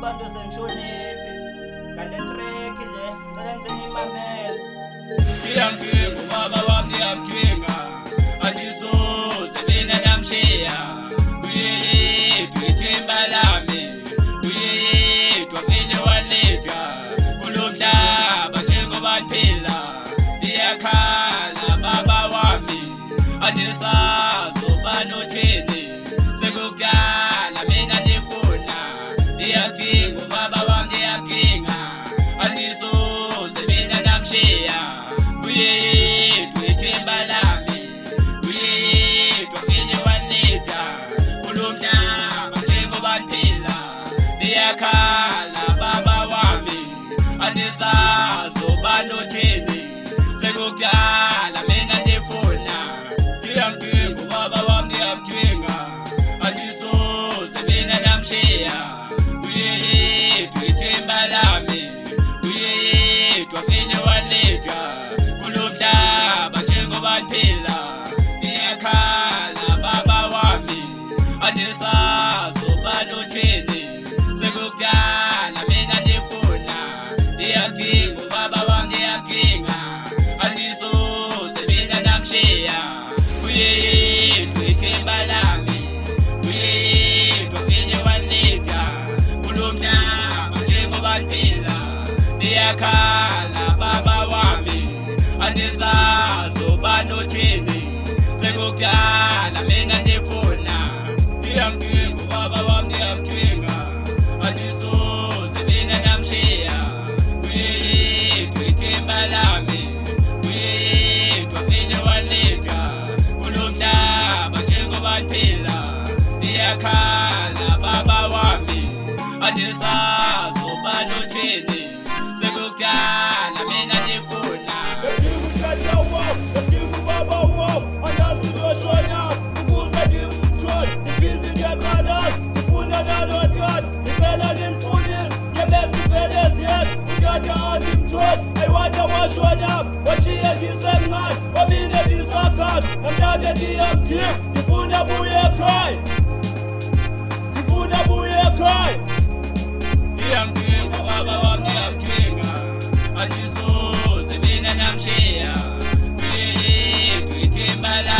abantu sengihloniphi ngale track le ngicela ngisenimamela. Ngiyamdinga ubaba wami ngiyamdinga, andisoze mina namshiya. Uyedwa ithemba lami, uyedwa vele waletha kulo mhlaba njengoba niphila. Ngiyakhala baba wami, andisazi uba nothini, sekukudala mina ndifuna. Ngiyamdinga ubaba wami ngiyamdinga, andisoze mina namshiya. Uyedwa ithemba lami, uyedwa vele waletha kulo mhlaba njengoba niphila. Ngiyakhala baba wami, andisazi uba nothini, sekukudala mina ndifuna. Ngiyamdinga ubaba wami ngiyamdinga, andisoze mina namshiya. Uyedwa ithemba lami, uyedwa vele waletha kulo mhlaba njengoba niphila. Ngiyakhala baba wami, andisazi uba nothini, sekukudala mina ndifuna. Ngiyamdinga ubaba wami ngiyamdinga, andisoze mina namshiya. Uyedwa ithemba lami, uyedwa vele waletha kulo mhlaba njengoba niphila. Ngiyakhala baba wami, andisazi uba nothini, sekukudala mina ndifuna. Ngiyamdinga ubaba wami ngiyamdinga, andisoze mina namshiya. Uyedwa ithemba lami, uyedwa vele waletha kulo mhlaba njengoba niphila. Ngiyakhala baba wami, andisazi uba nothini, sekukudala mina ndifuna. Ngiyadinga uthatha wam, ngiyadinga ubaba wam, andazi uyoshona ukuze ngimthole. Ngibhizi ngiyaqalaza, ngifuna nalotata, ngicela ningifundise ngebezi vele ziyethu. Utata andimtholi, ayiwada washona, wachiye ngisemncane, wamine ngisakhanda. Namhlanje ngiyamdinga, ngifuna abuye ekhaya, ngifuna abuye ekhaya. Ngiyamdinga ubaba wami ngiyamdinga, andisoze mina namshiya. Uyedwa ithemba lami,